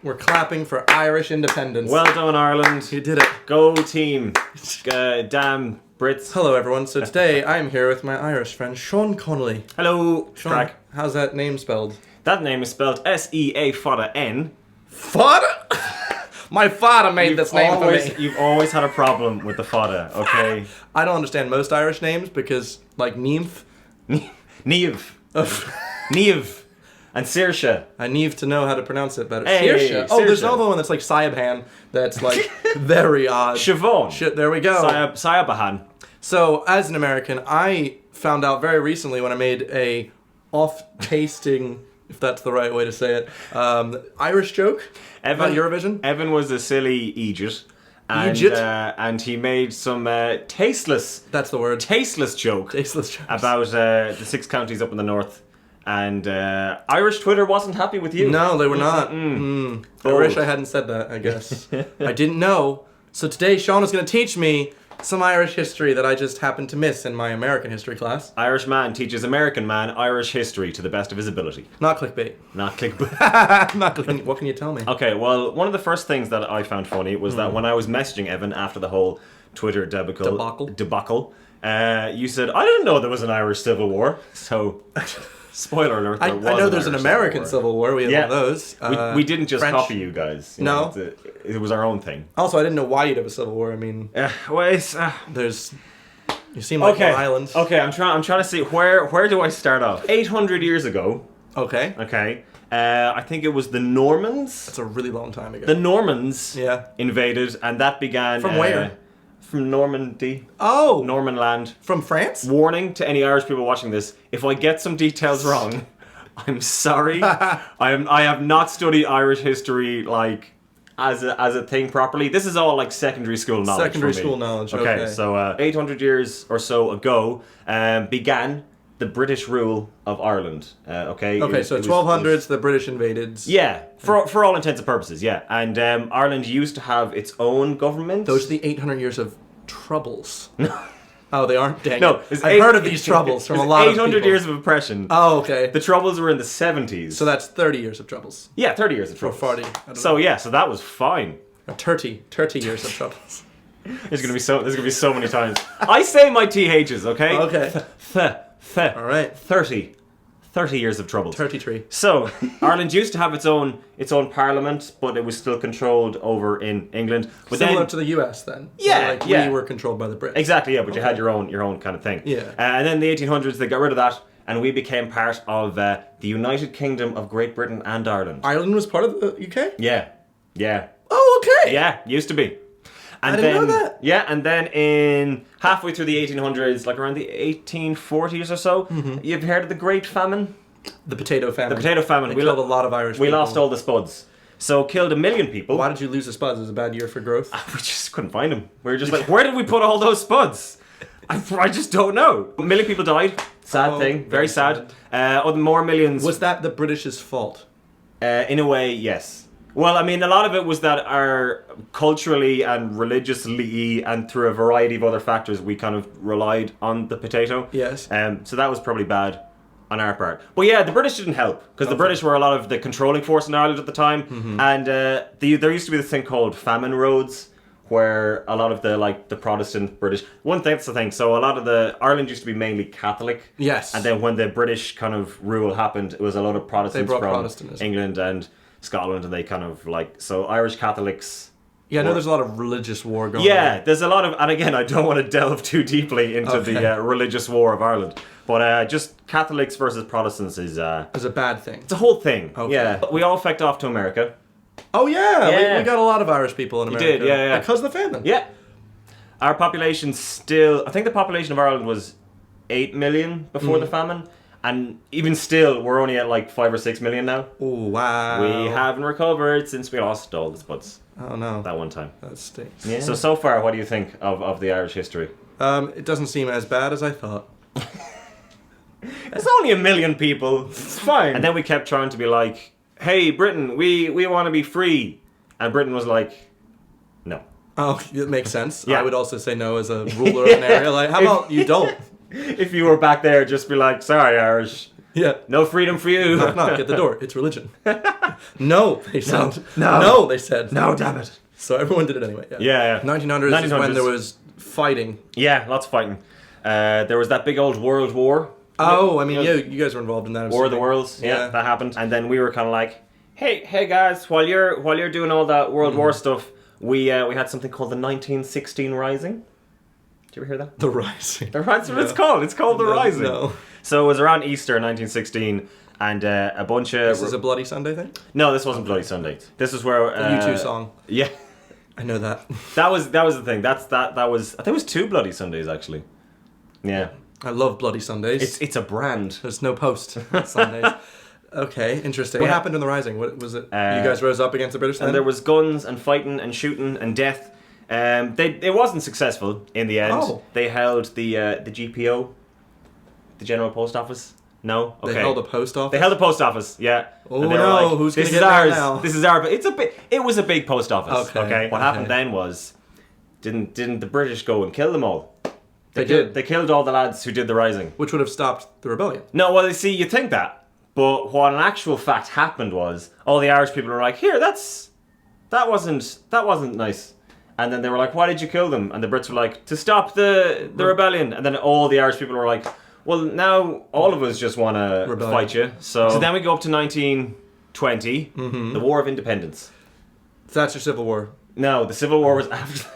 We're clapping for Irish independence. Well done, Ireland. You did it. Go team. Damn Brits. Hello, everyone. So today I'm here with my Irish friend Sean Connolly. Hello. Sean, Crack. how's that name spelled? That name is spelled S-E-A-N. Fada? My father made this name for me. You've always had a problem with the fada, okay? I don't understand most Irish names because, like, Niamh. Niamh. Niamh. And Saoirse. I need to know how to pronounce it better. Hey, Saoirse. Oh, there's Saoirse. another one that's like Saibhan that's like very odd. Siobhan. There we go. Sayabahan. So, as an American, I found out very recently when I made a off-tasting, if that's the right way to say it, Irish joke about Eurovision. Evan was a silly Egypt. And he made some tasteless... That's the word. Tasteless joke. Tasteless jokes. About the 6 counties up in the north. And Irish Twitter wasn't happy with you. No, they were not. I wish I hadn't said that, I guess. I didn't know. So today, Sean is going to teach me some Irish history that I just happened to miss in my American history class. Irish man teaches American man Irish history to the best of his ability. Not clickbait. Not clickbait. Not clickbait. What can you tell me? Okay, well, one of the first things that I found funny was that when I was messaging Evan after the whole Twitter debacle, you said, I didn't know there was an Irish Civil War. So... Spoiler alert, I know there's an American Civil War. We have one of those. We didn't just French. copy you guys. You know, it was our own thing. Also, I didn't know why you'd have a Civil War. I mean, there's... You seem like an island. Okay, I'm trying to see, where do I start off? 800 years ago. Okay. Okay. I think it was the Normans. That's a really long time ago. The Normans invaded, and that began... From where? From Normandy. Oh! Norman land. From France? Warning to any Irish people watching this, if I get some details wrong, I'm sorry. I have not studied Irish history, like, as a thing properly. This is all, like, secondary school knowledge Secondary for me. school knowledge, okay. So, 800 years or so ago, began the British rule of Ireland. Okay, so 1200s, the British invaded. Yeah, for all intents and purposes, yeah. And Ireland used to have its own government. Those are the 800 years of troubles. Oh, they aren't? Dang no, it. I've heard of these troubles from a lot of people. 800 years of oppression. Oh, okay. The troubles were in the 70s. So that's 30 years of troubles. Yeah, 30 years of troubles. Or 40. So yeah, so that was fine. 30 years of troubles. There's gonna be so many times. I say my THs, okay? Okay. All right. 30 years of troubles. 33. So, Ireland used to have its own parliament, but it was still controlled over in England. But Similar to the US then. Yeah, We were controlled by the Brits. Exactly, yeah, but you had your own kind of thing. Yeah. And then in the 1800s, they got rid of that, and we became part of the United Kingdom of Great Britain and Ireland. Ireland was part of the UK? Yeah. Oh, okay. Yeah, used to be. And I didn't know that. Yeah, and then in halfway through the 1800s, like around the 1840s or so, you've heard of the Great Famine? The potato famine. The potato famine. We killed a lot of Irish people. We lost all the spuds. So killed 1 million people. Why did you lose the spuds? It was a bad year for growth? We just couldn't find them. We were just like, where did we put all those spuds? I just don't know. 1 million people died. Sad thing. Very sad. More millions. Was that the British's fault? In a way, yes. Well, I mean, a lot of it was that our culturally and religiously and through a variety of other factors, we kind of relied on the potato. Yes. So that was probably bad on our part. But yeah, the British didn't help because the British were a lot of the controlling force in Ireland at the time. And there used to be this thing called Famine Roads, where a lot of the Protestant British... That's the thing. So a lot of Ireland used to be mainly Catholic. Yes. And then when the British kind of rule happened, it was a lot of Protestants from England and Scotland, and they kind of so Irish Catholics... Yeah, I know there's a lot of religious war going on. Yeah, there's a lot of... And again, I don't want to delve too deeply into the religious war of Ireland. But just Catholics versus Protestants is a bad thing. It's a whole thing. Okay. Yeah. We all fecked off to America. Oh, yeah. We got a lot of Irish people in America. You did, yeah. Because of the famine. Yeah. Our population still... I think the population of Ireland was 8 million before the famine. And even still, we're only at like 5 or 6 million now. Oh, wow. We haven't recovered since we lost all the spuds. Oh, no. That one time. That stinks. Yeah. So far, what do you think of the Irish history? It doesn't seem as bad as I thought. It's only 1 million people. It's fine. And then we kept trying to be like, hey, Britain, we want to be free. And Britain was like, no. Oh, it makes sense. Yeah. I would also say no as a ruler of an area. Like, how about you don't? If you were back there, just be like, sorry, Irish, Yeah. No freedom for you. Knock, knock at the door. It's religion. No, they said. No. No, they said. No, damn it. So everyone did it anyway. Yeah. 1900s is when there was fighting. Yeah, lots of fighting. There was that big old World War. Oh, I mean, yeah, you guys were involved in that. War of the Worlds. Yeah, that happened. And then we were kind of like, hey guys, while you're doing all that World War stuff, we had something called the 1916 Rising. Did you ever hear that? The Rising. The Rising. It's called. It's called the Rising. No. So it was around Easter 1916, and a bunch of. Is this a Bloody Sunday thing? No, this wasn't Bloody Sunday. This is where the U2 song. Yeah. I know that. That was the thing. That was. I think it was 2 Bloody Sundays actually. Yeah. I love Bloody Sundays. It's a brand. There's no post Sundays. Okay, interesting. What happened in the Rising? What was it? You guys rose up against the British then? And there was guns and fighting and shooting and death. It wasn't successful in the end. Oh. They held the GPO, the General Post Office. No, okay. They held the post office. They held the post office. Yeah. Oh no! Like, who's going to get ours now? This is ours. But it was a big post office. Okay. What happened then was, didn't the British go and kill them all? They did. They killed all the lads who did the Rising. Which would have stopped the rebellion. No, well, you see, you think that. But what in actual fact happened was, all the Irish people were like, here, that wasn't nice. And then they were like, why did you kill them? And the Brits were like, to stop the rebellion. And then all the Irish people were like, well, now all of us just want to fight you. So then we go up to 1920, the War of Independence. That's your Civil War. No, the Civil War was after...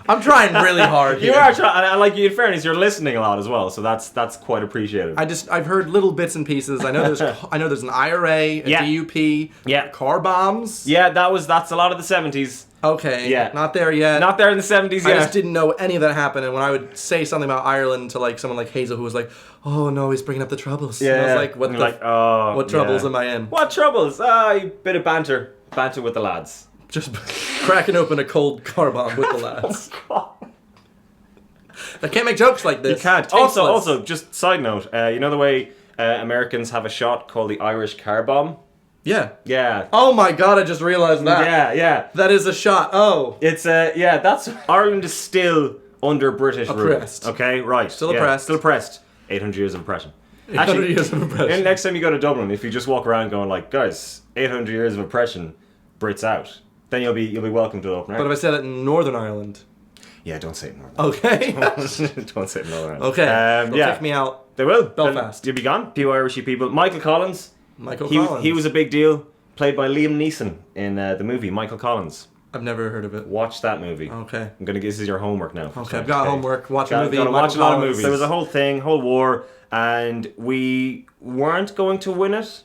I'm trying really hard here. You are trying, and like, in fairness, you're listening a lot as well, so that's quite appreciated. I've heard little bits and pieces. I know there's an IRA, a DUP, car bombs. Yeah, that's a lot of the 70s. Okay. Yeah. Not there yet. Not there in the 70s yet. I just didn't know any of that happened, and when I would say something about Ireland to like someone like Hazel, who was like, "Oh no, he's bringing up the troubles." Yeah. And I was like, "What troubles am I in?" What troubles? A bit of banter with the lads. Just cracking open a cold car bomb with the lads. I can't make jokes like this. You can't. Also, just side note, you know the way Americans have a shot called the Irish car bomb? Yeah. Yeah. Oh my god, I just realized that. Yeah. That is a shot. Oh. It's, that's... Ireland is still under British oppressed. Rule. Okay, right. Still oppressed. Still oppressed. 800 years of oppression. 800 years of oppression. Next time you go to Dublin, if you just walk around going like, guys, 800 years of oppression, Brits out. Then you'll be welcome to open. But if I said it in Northern Ireland, yeah, don't say it in Northern. Okay. Don't say it in Northern Ireland. Okay. They'll kick me out. They will. Belfast. You'll be gone. Few Irishy people. Michael Collins. He was a big deal. Played by Liam Neeson in the movie Michael Collins. I've never heard of it. Watch that movie. Okay. This is your homework now. Okay, I've got homework. Watch a movie. Watch a lot of movies. There was a whole war, and we weren't going to win it,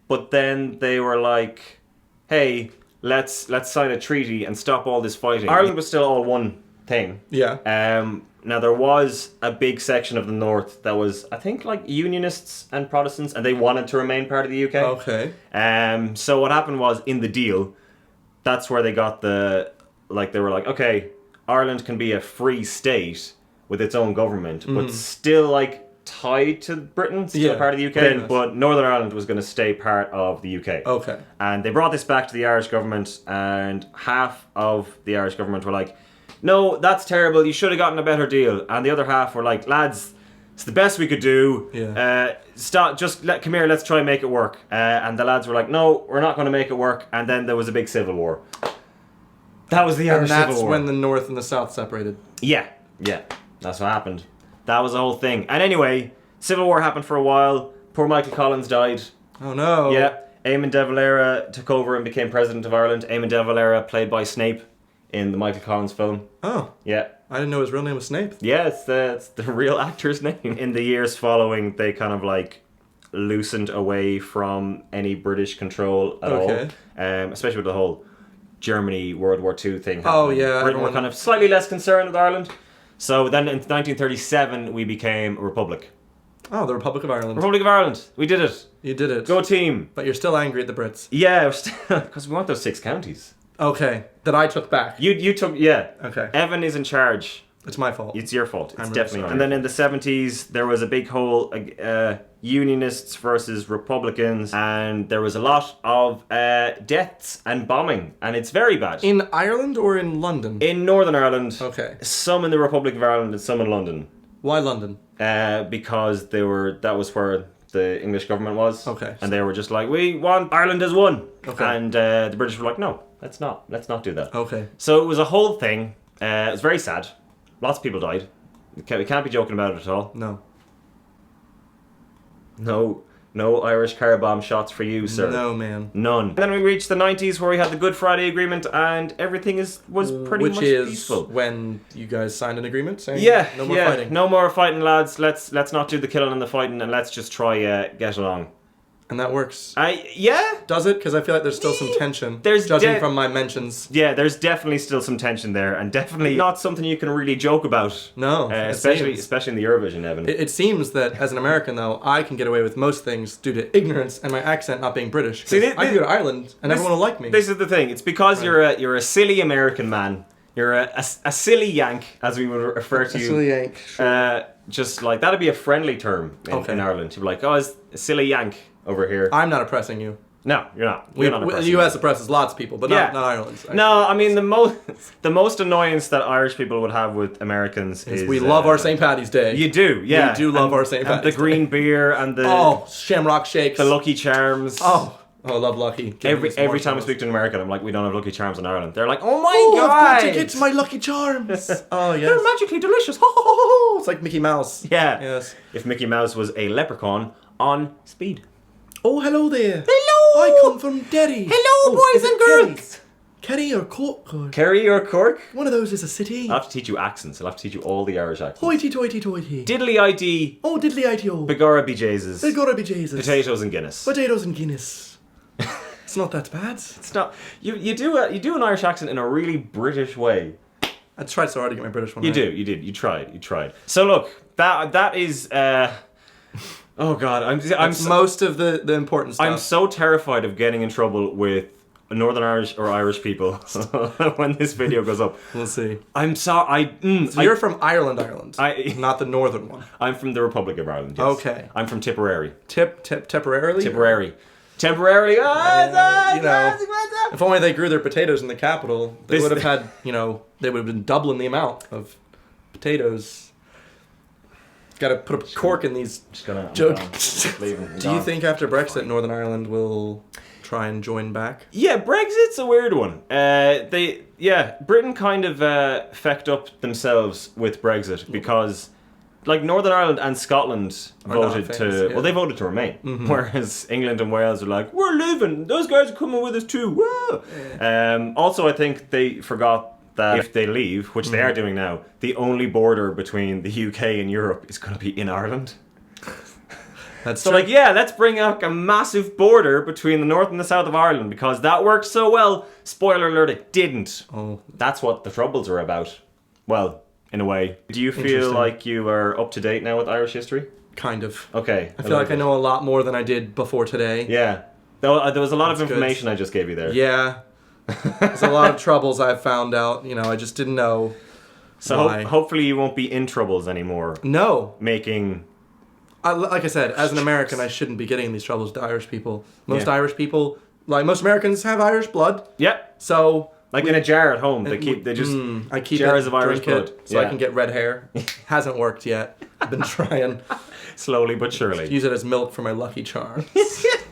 but then they were like, "Hey, let's sign a treaty and stop all this fighting." Ireland was still all one thing. Yeah. Now there was a big section of the north that was, I think, like Unionists and Protestants, and they wanted to remain part of the UK. Okay. So what happened was, in the deal, that's where they got they were like, okay, Ireland can be a free state with its own government, but still like tied to Britain, still part of the UK, but Northern Ireland was going to stay part of the UK. Okay. And they brought this back to the Irish government, and half of the Irish government were like, no, that's terrible, you should have gotten a better deal. And the other half were like, lads, it's the best we could do. Yeah. Come here, let's try and make it work. And the lads were like, no, we're not going to make it work. And then there was a big civil war. That was the Irish Civil War. And that's when the North and the South separated. Yeah, that's what happened. That was the whole thing. And anyway, Civil War happened for a while. Poor Michael Collins died. Oh no. Yeah. Eamon de Valera took over and became President of Ireland. Eamon de Valera, played by Snape in the Michael Collins film. Oh. Yeah. I didn't know his real name was Snape. Yeah, it's the real actor's name. In the years following, they kind of like loosened away from any British control at all. Especially with the whole Germany World War II thing happening. Oh yeah. Britain were kind of slightly less concerned with Ireland. So then in 1937, we became a republic. Oh, the Republic of Ireland. Republic of Ireland. We did it. You did it. Go team. But you're still angry at the Brits. Yeah, because we want those 6 counties. Okay, that I took back. You took, yeah. Okay. Evan is in charge. It's my fault. It's your fault. It's I'm definitely really And then in the 70s, there was a big whole Unionists versus Republicans, and there was a lot of deaths and bombing, and it's very bad. In Ireland or in London? In Northern Ireland. Okay. Some in the Republic of Ireland and some in London. Why London? Because that was where the English government was. Okay. And they were just like, we want Ireland as one. Okay. And the British were like, no, let's not do that. Okay. So it was a whole thing. It was very sad. Lots of people died. We can't be joking about it at all. No Irish car bomb shots for you, sir. No, man. None. And then we reached the 90s where we had the Good Friday Agreement and everything was pretty much peaceful. When you guys signed an agreement saying no more fighting. No more fighting, lads. Let's not do the killing and the fighting, and let's just try get along. And that works. Yeah. Does it? Because I feel like there's still some tension. Judging from my mentions. Yeah, there's definitely still some tension there, and definitely not something you can really joke about. No, especially in the Eurovision, Evan. It seems that as an American, though, I can get away with most things due to ignorance and my accent not being British. See, I can go to Ireland and everyone will like me. This is the thing. It's because you're a silly American man. You're a silly Yank, as we would refer to you. A silly Yank. Sure. Just like that'd be a friendly term in Ireland. You'd be like, it's a silly Yank over here. I'm not oppressing you. No, you're not. The U.S. oppresses lots of people, but not Ireland. Actually. No, I mean the most annoyance that Irish people would have with Americans is we love our St. Paddy's Day. You do, yeah. We do love our St. Paddy's Day. The green beer and the Shamrock Shakes, the Lucky Charms. Oh, I love Lucky. Every time I speak to an American, I'm like, we don't have Lucky Charms in Ireland. They're like, oh my god, I've got to get my Lucky Charms. Oh yes, they're magically delicious. It's like Mickey Mouse. Yeah. Yes. If Mickey Mouse was a leprechaun on speed. Oh, hello there. Hello. I come from Derry. Hello, boys and girls. Kerry or Cork? Kerry or Cork? One of those is a city. I'll have to teach you accents. I'll have to teach you all the Irish accents. Hoity-toity-toity. Diddly-id. Oh, diddly-id-o. Begorra be Jesus. Begorra be Jesus. Potatoes and Guinness. Potatoes and Guinness. It's not that bad. It's not. You do an Irish accent in a really British way. I tried so hard to get my British one. You did. You tried. So look, that is. Oh God, I'm most of the important stuff. I'm so terrified of getting in trouble with Northern Irish or Irish people when this video goes up. We'll see. I'm sorry. So you're from Ireland, not the northern one. I'm from the Republic of Ireland. Yes. Okay. I'm from Tipperary. Temporarily. Temporarily. If only they grew their potatoes in the capital, they would have had. They would have been doubling the amount of potatoes. Got to put a cork in these jokes. Do you think after Brexit, Northern Ireland will try and join back? Yeah, Brexit's a weird one. Britain kind of fecked up themselves with Brexit because, like, Northern Ireland and Scotland voted they voted to remain, whereas England and Wales are like, we're leaving. Those guys are coming with us too. Whoa. Yeah. Also, I think they forgot that if they leave, which they are doing now, the only border between the UK and Europe is going to be in Ireland. That's so true. let's bring up a massive border between the north and the south of Ireland because that worked so well. Spoiler alert, it didn't. Oh. That's what the Troubles are about. Well, in a way. Do you feel like you are up to date now with Irish history? Kind of. Okay. I feel like I know a lot more than I did before today. Yeah. There was a lot of information I just gave you there. Yeah. There's a lot of troubles I've found out. I just didn't know. So hopefully you won't be in troubles anymore. No. Making... like I said, as an American, I shouldn't be getting in these troubles to Irish people. Most Irish people, like most Americans, have Irish blood. Yep. So... Like in a jar at home. I keep jars of Irish blood. So I can get red hair. Hasn't worked yet. I've been trying. Slowly but surely. Use it as milk for my Lucky Charms.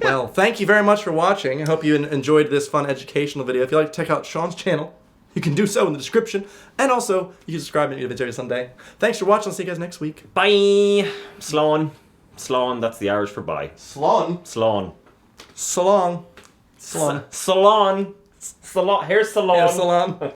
Well, thank you very much for watching. I hope you enjoyed this fun educational video. If you'd like to check out Sean's channel, you can do so in the description. And also, you can subscribe to the video someday. Thanks for watching. I'll see you guys next week. Bye. Slán. Slán, that's the Irish for bye. Slán? Slán. So long. Salon. Salon. Salon. Here's Salon. Yeah, salon.